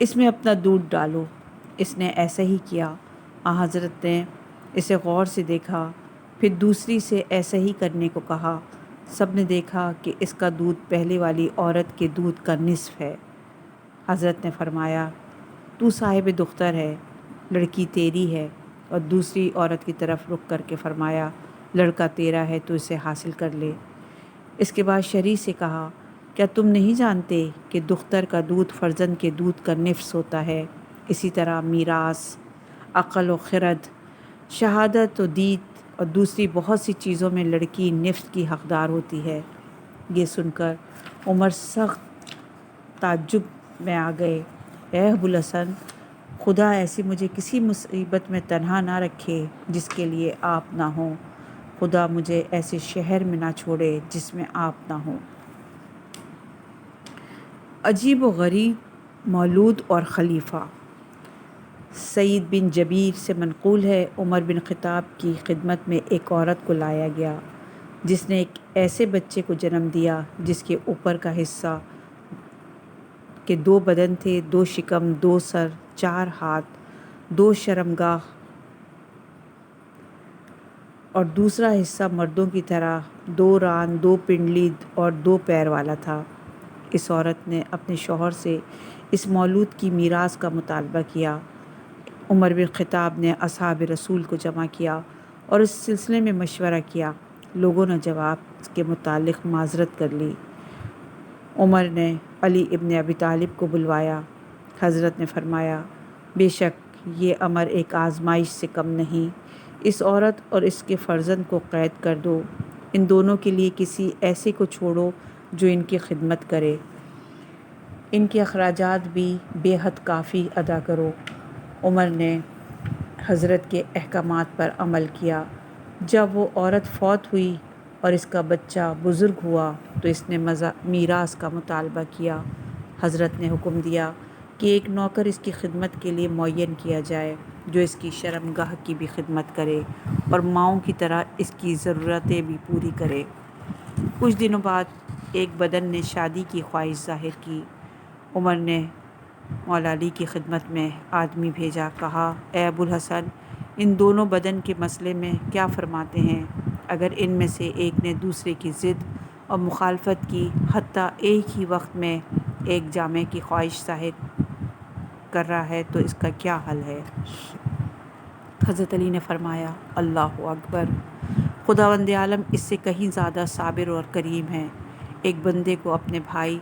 اس میں اپنا دودھ ڈالو۔ اس نے ایسا ہی کیا۔ حضرت نے اسے غور سے دیکھا، پھر دوسری سے ایسا ہی کرنے کو کہا۔ سب نے دیکھا کہ اس کا دودھ پہلے والی عورت کے دودھ کا نصف ہے۔ حضرت نے فرمایا، تو صاحب دختر ہے، لڑکی تیری ہے، اور دوسری عورت کی طرف رخ کر کے فرمایا، لڑکا تیرا ہے تو اسے حاصل کر لے۔ اس کے بعد شرح سے کہا، کیا تم نہیں جانتے کہ دختر کا دودھ فرزند کے دودھ کا نصف ہوتا ہے؟ اسی طرح میراث، عقل و خرد، شہادت و دید اور دوسری بہت سی چیزوں میں لڑکی نصف کی حقدار ہوتی ہے۔ یہ سن کر عمر سخت تعجب میں آ گئے۔ اے ابوالحسن، خدا ایسی مجھے کسی مصیبت میں تنہا نہ رکھے جس کے لیے آپ نہ ہوں۔ خدا مجھے ایسے شہر میں نہ چھوڑے جس میں آپ نہ ہوں۔ عجیب و غریب مولود اور خلیفہ۔ سعید بن جبیر سے منقول ہے، عمر بن خطاب کی خدمت میں ایک عورت کو لایا گیا جس نے ایک ایسے بچے کو جنم دیا جس کے اوپر کا حصہ کے 2 بدن تھے، 2 شکم، 2 سر، 4 ہاتھ، 2 شرمگاہ، اور دوسرا حصہ مردوں کی طرح 2 ران، 2 پنڈلی اور 2 پیر والا تھا۔ اس عورت نے اپنے شوہر سے اس مولود کی میراث کا مطالبہ کیا۔ عمر بن خطاب نے اصحاب رسول کو جمع کیا اور اس سلسلے میں مشورہ کیا۔ لوگوں نے جواب کے متعلق معذرت کر لی۔ عمر نے علی ابن ابی طالب کو بلوایا۔ حضرت نے فرمایا، بے شک یہ امر ایک آزمائش سے کم نہیں۔ اس عورت اور اس کے فرزند کو قید کر دو۔ ان دونوں کے لیے کسی ایسے کو چھوڑو جو ان کی خدمت کرے۔ ان کے اخراجات بھی بے حد کافی ادا کرو۔ عمر نے حضرت کے احکامات پر عمل کیا۔ جب وہ عورت فوت ہوئی اور اس کا بچہ بزرگ ہوا تو اس نے میراث کا مطالبہ کیا۔ حضرت نے حکم دیا کہ ایک نوکر اس کی خدمت کے لیے معین کیا جائے جو اس کی شرمگاہ کی بھی خدمت کرے اور ماؤں کی طرح اس کی ضرورتیں بھی پوری کرے۔ کچھ دنوں بعد ایک بدن نے شادی کی خواہش ظاہر کی۔ عمر نے مولا علی کی خدمت میں آدمی بھیجا، کہا، اے ابوالحسن، ان دونوں بدن کے مسئلے میں کیا فرماتے ہیں؟ اگر ان میں سے ایک نے دوسرے کی ضد اور مخالفت کی، حتیٰ ایک ہی وقت میں ایک جامے کی خواہش ظاہر کر رہا ہے تو اس کا کیا حل ہے؟ حضرت علی نے فرمایا، اللہ اکبر، خداوند عالم اس سے کہیں زیادہ صابر اور کریم ہے۔ ایک بندے کو اپنے بھائی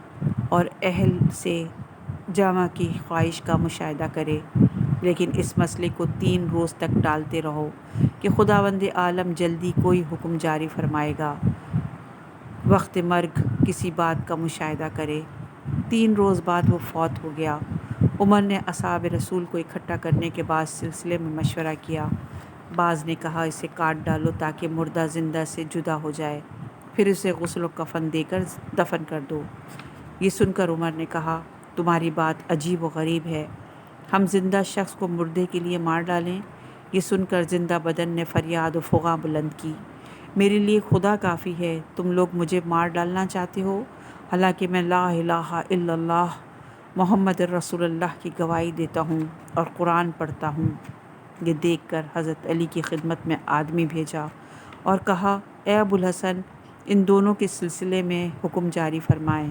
اور اہل سے جامہ کی خواہش کا مشاہدہ کرے، لیکن اس مسئلے کو 3 روز تک ٹالتے رہو کہ خداوند عالم جلدی کوئی حکم جاری فرمائے گا۔ وقت مرگ کسی بات کا مشاہدہ کرے۔ 3 روز بعد وہ فوت ہو گیا۔ عمر نے اصحاب رسول کو اکٹھا کرنے کے بعد سلسلے میں مشورہ کیا۔ بعض نے کہا، اسے کاٹ ڈالو تاکہ مردہ زندہ سے جدا ہو جائے، پھر اسے غسل و کفن دے کر دفن کر دو۔ یہ سن کر عمر نے کہا، تمہاری بات عجیب و غریب ہے، ہم زندہ شخص کو مردے کے لیے مار ڈالیں؟ یہ سن کر زندہ بدن نے فریاد و فغاں بلند کی، میرے لیے خدا کافی ہے، تم لوگ مجھے مار ڈالنا چاہتے ہو، حالانکہ میں لا الہ الا اللہ محمد رسول اللہ کی گواہی دیتا ہوں اور قرآن پڑھتا ہوں۔ یہ دیکھ کر حضرت علی کی خدمت میں آدمی بھیجا اور کہا، اے ابوالحسن، ان دونوں کے سلسلے میں حکم جاری فرمائیں۔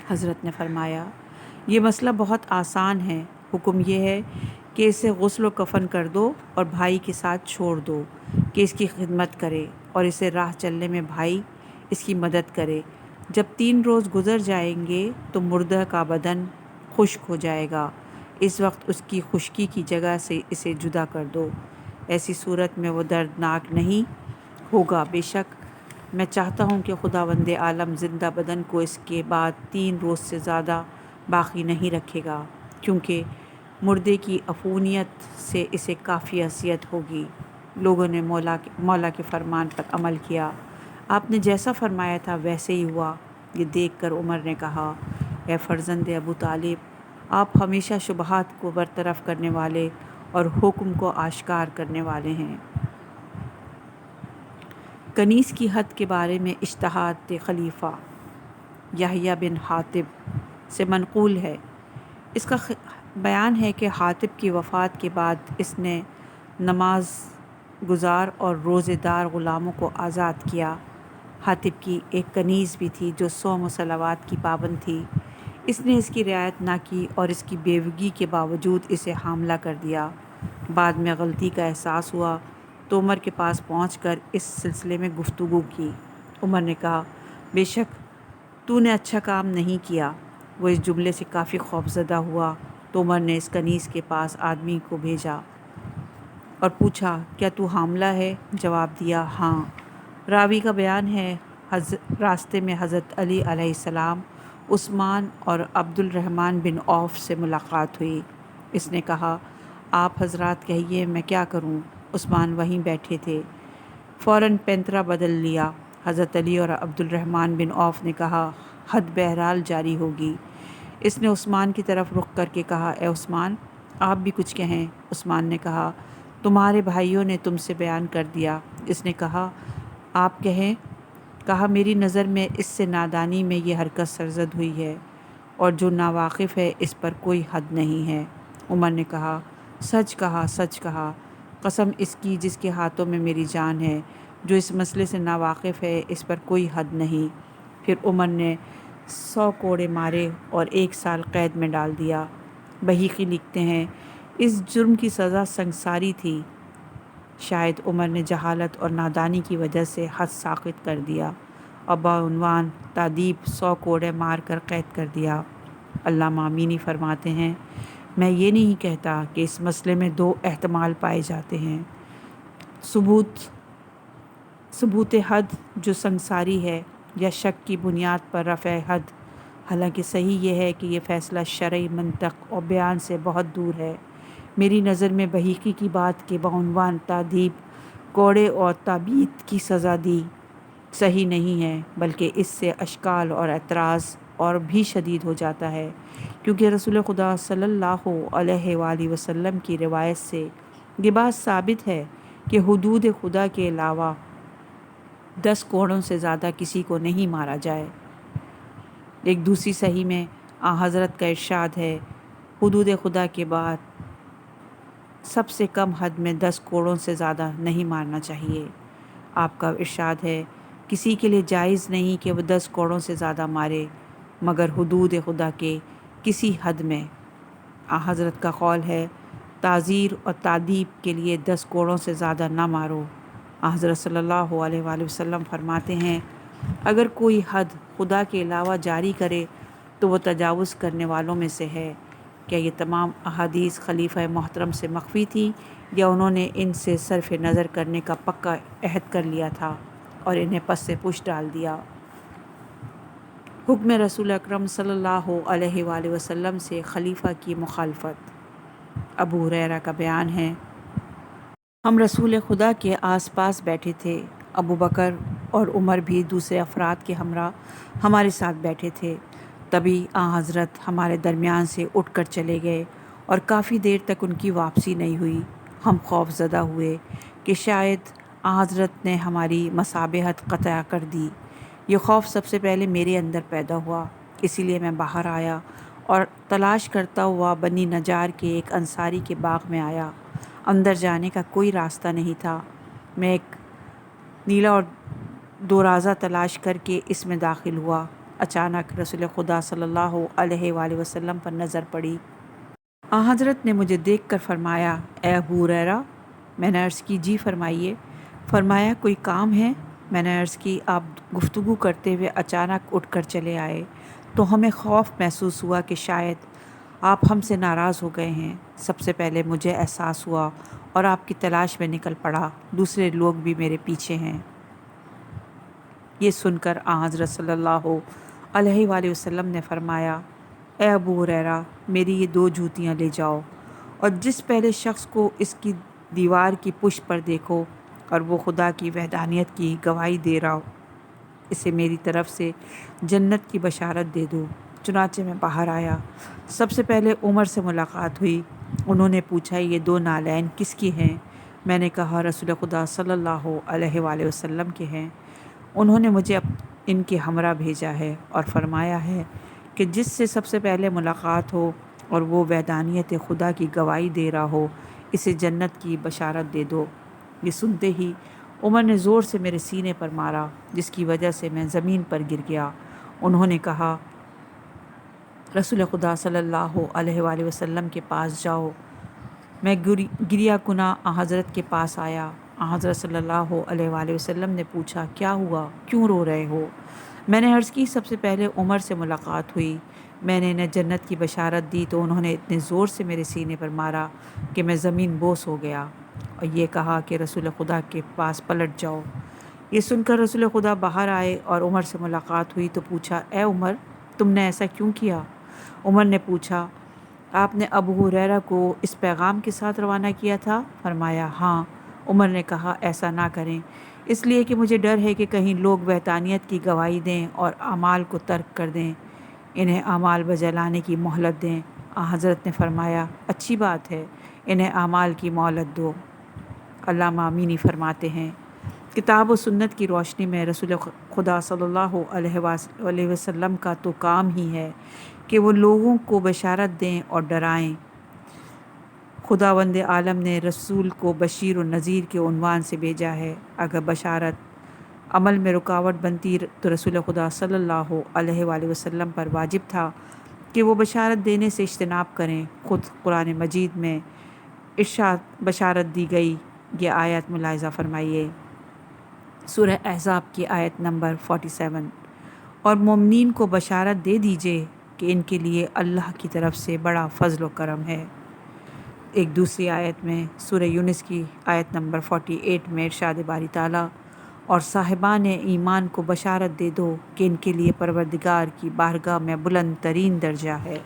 حضرت نے فرمایا، یہ مسئلہ بہت آسان ہے۔ حکم یہ ہے کہ اسے غسل و کفن کر دو اور بھائی کے ساتھ چھوڑ دو کہ اس کی خدمت کرے، اور اسے راہ چلنے میں بھائی اس کی مدد کرے۔ جب 3 روز گزر جائیں گے تو مردہ کا بدن خشک ہو جائے گا، اس وقت اس کی خشکی کی جگہ سے اسے جدا کر دو۔ ایسی صورت میں وہ دردناک نہیں ہوگا۔ بے شک میں چاہتا ہوں کہ خداوند عالم زندہ بدن کو اس کے بعد 3 روز سے زیادہ باقی نہیں رکھے گا، کیونکہ مردے کی عفونیت سے اسے کافی اذیت ہوگی۔ لوگوں نے مولا کے فرمان پر عمل کیا۔ آپ نے جیسا فرمایا تھا ویسے ہی ہوا۔ یہ دیکھ کر عمر نے کہا، اے فرزند ابو طالب، آپ ہمیشہ شبہات کو برطرف کرنے والے اور حکم کو آشکار کرنے والے ہیں۔ کنیز کی حد کے بارے میں اجتہاد خلیفہ یحییٰ بن حاتب سے منقول ہے اس کا بیان ہے کہ حاطب کی وفات کے بعد اس نے نماز گزار اور روزے دار غلاموں کو آزاد کیا۔ حاطب کی ایک کنیز بھی تھی جو صوم و صلوات کی پابند تھی۔ اس نے اس کی رعایت نہ کی اور اس کی بیوگی کے باوجود اسے حاملہ کر دیا۔ بعد میں غلطی کا احساس ہوا تو عمر کے پاس پہنچ کر اس سلسلے میں گفتگو کی۔ عمر نے کہا، بے شک تو نے اچھا کام نہیں کیا۔ وہ اس جملے سے کافی خوفزدہ ہوا تو عمر نے اس کنیز کے پاس آدمی کو بھیجا اور پوچھا، کیا تو حاملہ ہے؟ جواب دیا، ہاں۔ راوی کا بیان ہے، راستے میں حضرت علی علیہ السلام، عثمان اور عبد الرحمن بن عوف سے ملاقات ہوئی۔ اس نے کہا، آپ حضرات کہیے میں کیا کروں؟ عثمان وہیں بیٹھے تھے۔ فوراً پینترا بدل لیا۔ حضرت علی اور عبد الرحمن بن عوف نے کہا، حد بہرحال جاری ہوگی۔ اس نے عثمان کی طرف رخ کر کے کہا، اے عثمان، آپ بھی کچھ کہیں۔ عثمان نے کہا، تمہارے بھائیوں نے تم سے بیان کر دیا۔ اس نے کہا، آپ کہیں۔ کہا، میری نظر میں اس سے نادانی میں یہ حرکت سرزد ہوئی ہے، اور جو ناواقف ہے اس پر کوئی حد نہیں ہے۔ عمر نے کہا، سچ کہا، سچ کہا، قسم اس کی جس کے ہاتھوں میں میری جان ہے، جو اس مسئلے سے ناواقف ہے اس پر کوئی حد نہیں۔ پھر عمر نے 100 کوڑے مارے اور 1 سال قید میں ڈال دیا۔ بحیقی لکھتے ہیں، اس جرم کی سزا سنگساری تھی۔ شاید عمر نے جہالت اور نادانی کی وجہ سے حد ساقط کر دیا اور بعنوان تادیب 100 کوڑے مار کر قید کر دیا۔ علامہ امینی فرماتے ہیں، میں یہ نہیں کہتا کہ اس مسئلے میں 2 احتمال پائے جاتے ہیں، ثبوت حد جو سنگساری ہے، یا شک کی بنیاد پر رفع حد۔ حالانکہ صحیح یہ ہے کہ یہ فیصلہ شرعی منطق اور بیان سے بہت دور ہے۔ میری نظر میں بحیقی کی بات کے بعنوان تادیب، کوڑے اور تابیت کی سزا دی صحیح نہیں ہے، بلکہ اس سے اشکال اور اعتراض اور بھی شدید ہو جاتا ہے، کیونکہ رسول خدا صلی اللہ علیہ وآلہ وسلم کی روایت سے یہ بات ثابت ہے کہ حدود خدا کے علاوہ 10 کوڑوں سے زیادہ کسی کو نہیں مارا جائے۔ ایک دوسری صحیح میں حضرت کا ارشاد ہے، حدود خدا کے بعد سب سے کم حد میں 10 کوڑوں سے زیادہ نہیں مارنا چاہیے۔ آپ کا ارشاد ہے، کسی کے لیے جائز نہیں کہ وہ 10 کوڑوں سے زیادہ مارے مگر حدود خدا کے کسی حد میں۔ حضرت کا قول ہے، تعزیر اور تعدیب کے لیے 10 کوڑوں سے زیادہ نہ مارو۔ حضرت صلی اللہ علیہ وآلہ وسلم فرماتے ہیں، اگر کوئی حد خدا کے علاوہ جاری کرے تو وہ تجاوز کرنے والوں میں سے ہے۔ کیا یہ تمام احادیث خلیفہ محترم سے مخفی تھی، یا انہوں نے ان سے صرف نظر کرنے کا پکا عہد کر لیا تھا اور انہیں پس سے پش ڈال دیا؟ حکم رسول اکرم صلی اللہ علیہ وآلہ وسلم سے خلیفہ کی مخالفت۔ ابو ہریرہ کا بیان ہے، ہم رسول خدا کے آس پاس بیٹھے تھے، ابو بکر اور عمر بھی دوسرے افراد کے ہمراہ ہمارے ساتھ بیٹھے تھے۔ تبھی حضرت ہمارے درمیان سے اٹھ کر چلے گئے اور کافی دیر تک ان کی واپسی نہیں ہوئی۔ ہم خوف زدہ ہوئے کہ شاید حضرت نے ہماری مصابحت قطع کر دی۔ یہ خوف سب سے پہلے میرے اندر پیدا ہوا، اسی لیے میں باہر آیا اور تلاش کرتا ہوا بنی نجار کے ایک انصاری کے باغ میں آیا۔ اندر جانے کا کوئی راستہ نہیں تھا۔ میں ایک نیلا اور دورازہ تلاش کر کے اس میں داخل ہوا۔ اچانک رسول خدا صلی اللہ علیہ وآلہ وسلم پر نظر پڑی۔ حضرت نے مجھے دیکھ کر فرمایا، اے ابو ہریرہ۔ میں نے عرض کی، جی فرمائیے۔ فرمایا، کوئی کام ہے؟ میں نے عرض کی، آپ گفتگو کرتے ہوئے اچانک اٹھ کر چلے آئے تو ہمیں خوف محسوس ہوا کہ شاید آپ ہم سے ناراض ہو گئے ہیں۔ سب سے پہلے مجھے احساس ہوا اور آپ کی تلاش میں نکل پڑا، دوسرے لوگ بھی میرے پیچھے ہیں۔ یہ سن کر حضرت صلی اللہ علیہ وآلہ وسلم نے فرمایا، اے ابو ہریرہ، میری یہ 2 جوتیاں لے جاؤ، اور جس پہلے شخص کو اس کی دیوار کی پشت پر دیکھو اور وہ خدا کی وحدانیت کی گواہی دے رہا ہو، اسے میری طرف سے جنت کی بشارت دے دو۔ چنانچہ میں باہر آیا۔ سب سے پہلے عمر سے ملاقات ہوئی۔ انہوں نے پوچھا، یہ 2 نالین کس کی ہیں؟ میں نے کہا، رسول خدا صلی اللہ علیہ وآلہ وسلم کے ہیں۔ انہوں نے مجھے ان کے ہمراہ بھیجا ہے اور فرمایا ہے کہ جس سے سب سے پہلے ملاقات ہو اور وہ وحدانیت خدا کی گواہی دے رہا ہو، اسے جنت کی بشارت دے دو۔ یہ سنتے ہی عمر نے زور سے میرے سینے پر مارا، جس کی وجہ سے میں زمین پر گر گیا۔ انہوں نے کہا، رسول خدا صلی اللہ علیہ وآلہ وسلم کے پاس جاؤ۔ میں گریہ کناں حضرت کے پاس آیا۔ حضرت صلی اللہ علیہ وآلہ وسلم نے پوچھا، کیا ہوا؟ کیوں رو رہے ہو؟ میں نے عرض کی، سب سے پہلے عمر سے ملاقات ہوئی، میں نے انہیں جنت کی بشارت دی تو انہوں نے اتنے زور سے میرے سینے پر مارا کہ میں زمین بوس ہو گیا، اور یہ کہا کہ رسول خدا کے پاس پلٹ جاؤ۔ یہ سن کر رسول خدا باہر آئے اور عمر سے ملاقات ہوئی تو پوچھا، اے عمر، تم نے ایسا کیوں کیا؟ عمر نے پوچھا، آپ نے ابو ہریرہ کو اس پیغام کے ساتھ روانہ کیا تھا؟ فرمایا، ہاں۔ عمر نے کہا، ایسا نہ کریں، اس لیے کہ مجھے ڈر ہے کہ کہیں لوگ وحدانیت کی گواہی دیں اور اعمال کو ترک کر دیں، انہیں اعمال بجا لانے کی مہلت دیں۔ حضرت نے فرمایا، اچھی بات ہے، انہیں اعمال کی مہلت دو۔ علامہ امینی فرماتے ہیں، کتاب و سنت کی روشنی میں رسول خدا صلی اللہ علیہ وسلم کا تو کام ہی ہے کہ وہ لوگوں کو بشارت دیں اور ڈرائیں۔ خداوند عالم نے رسول کو بشیر و نذیر کے عنوان سے بھیجا ہے۔ اگر بشارت عمل میں رکاوٹ بنتی تو رسول خدا صلی اللہ علیہ وآلہ وسلم پر واجب تھا کہ وہ بشارت دینے سے اجتناب کریں۔ خود قرآن مجید میں ارشاد بشارت دی گئی، یہ آیت ملاحظہ فرمائیے، سورہ احزاب کی آیت نمبر 47۔ اور مومنین کو بشارت دے دیجئے کہ ان کے لیے اللہ کی طرف سے بڑا فضل و کرم ہے۔ ایک دوسری آیت میں سورہ یونس کی آیت نمبر 48 میں ارشاد باری تعالیٰ، اور صاحبان ایمان کو بشارت دے دو کہ ان کے لیے پروردگار کی بارگاہ میں بلند ترین درجہ ہے۔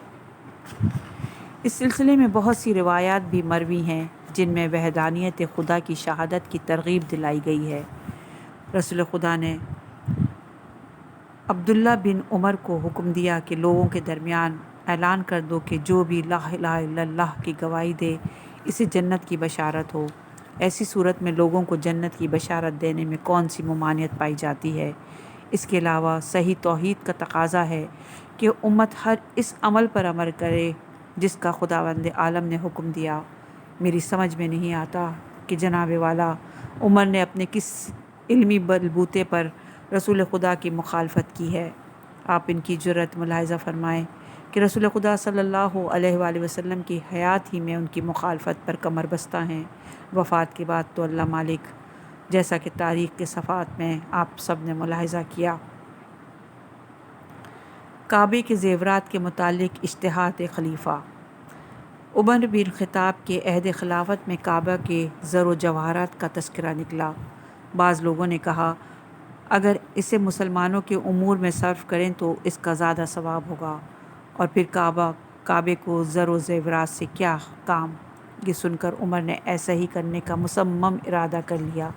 اس سلسلے میں بہت سی روایات بھی مروی ہیں جن میں وحدانیت خدا کی شہادت کی ترغیب دلائی گئی ہے۔ رسول خدا نے عبداللہ بن عمر کو حکم دیا کہ لوگوں کے درمیان اعلان کر دو کہ جو بھی لا الہ الا اللہ کی گواہی دے اسے جنت کی بشارت ہو۔ ایسی صورت میں لوگوں کو جنت کی بشارت دینے میں کون سی ممانعت پائی جاتی ہے؟ اس کے علاوہ صحیح توحید کا تقاضا ہے کہ امت ہر اس عمل پر عمل کرے جس کا خداوند عالم نے حکم دیا۔ میری سمجھ میں نہیں آتا کہ جناب والا عمر نے اپنے کس علمی بلبوتے پر رسول خدا کی مخالفت کی ہے۔ آپ ان کی جرأت ملاحظہ فرمائیں کہ رسول خدا صلی اللہ علیہ وآلہ وسلم کی حیات ہی میں ان کی مخالفت پر کمر بستہ ہیں، وفات کے بعد تو اللہ مالک، جیسا کہ تاریخ کے صفحات میں آپ سب نے ملاحظہ کیا۔ کعبے کے زیورات کے متعلق اجتہاد خلیفہ۔ عمر بن خطاب کے عہد خلافت میں کعبہ کے زر و جواہرات کا تذکرہ نکلا۔ بعض لوگوں نے کہا، اگر اسے مسلمانوں کے امور میں صرف کریں تو اس کا زیادہ ثواب ہوگا، اور پھر کعبے کو زر و زیورات سے کیا کام؟ یہ سن کر عمر نے ایسا ہی کرنے کا مصمم ارادہ کر لیا۔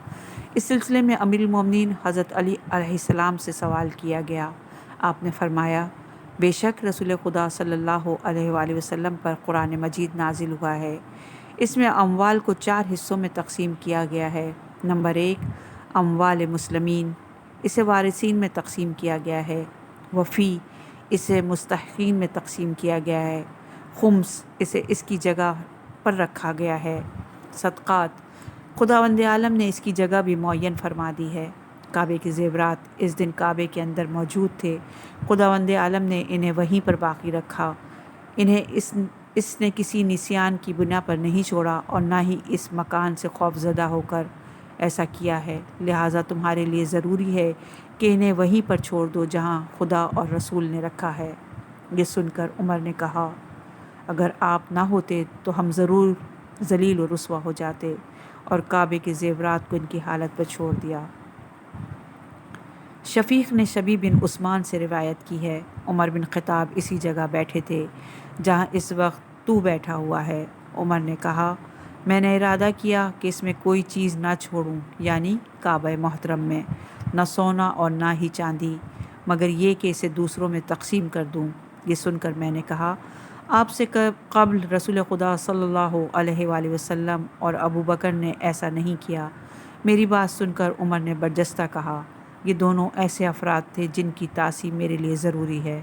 اس سلسلے میں امیر المومنین حضرت علی علیہ السلام سے سوال کیا گیا۔ آپ نے فرمایا، بے شک رسول خدا صلی اللہ علیہ وآلہ وسلم پر قرآن مجید نازل ہوا ہے، اس میں اموال کو 4 حصوں میں تقسیم کیا گیا ہے۔ نمبر 1، اموال مسلمین، اسے وارثین میں تقسیم کیا گیا ہے۔ وفی، اسے مستحقین میں تقسیم کیا گیا ہے۔ خمس، اسے اس کی جگہ پر رکھا گیا ہے۔ صدقات، خداوند عالم نے اس کی جگہ بھی معین فرما دی ہے۔ کعبے کے زیورات اس دن کعبے کے اندر موجود تھے، خداوند عالم نے انہیں وہیں پر باقی رکھا، انہیں اس نے کسی نسیان کی بنا پر نہیں چھوڑا اور نہ ہی اس مکان سے خوف زدہ ہو کر ایسا کیا ہے، لہٰذا تمہارے لیے ضروری ہے کہ انہیں وہیں پر چھوڑ دو جہاں خدا اور رسول نے رکھا ہے۔ یہ سن کر عمر نے کہا، اگر آپ نہ ہوتے تو ہم ضرور ذلیل و رسوا ہو جاتے، اور کعبے کے زیورات کو ان کی حالت پر چھوڑ دیا۔ شفیق نے شبی بن عثمان سے روایت کی ہے، عمر بن خطاب اسی جگہ بیٹھے تھے جہاں اس وقت تو بیٹھا ہوا ہے۔ عمر نے کہا، میں نے ارادہ کیا کہ اس میں کوئی چیز نہ چھوڑوں، یعنی کعبہ محترم میں نہ سونا اور نہ ہی چاندی، مگر یہ کہ اسے دوسروں میں تقسیم کر دوں۔ یہ سن کر میں نے کہا، آپ سے قبل رسول خدا صلی اللہ علیہ وآلہ وسلم اور ابو بکر نے ایسا نہیں کیا۔ میری بات سن کر عمر نے برجستہ کہا، یہ دونوں ایسے افراد تھے جن کی تعصیب میرے لیے ضروری ہے۔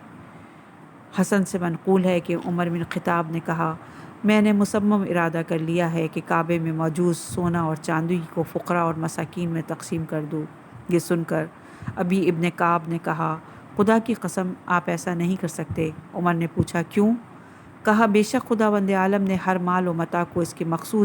حسن سے منقول ہے کہ عمر بن خطاب نے کہا میں نے مصمم ارادہ کر لیا ہے کہ کعبے میں موجود سونا اور چاندی کو فقراء اور مساکین میں تقسیم کر دوں۔ یہ سن کر ابی ابن کعب نے کہا خدا کی قسم آپ ایسا نہیں کر سکتے۔ عمر نے پوچھا کیوں؟ کہا بے شک خداوند عالم نے ہر مال و متاع کو اس کے مخصوص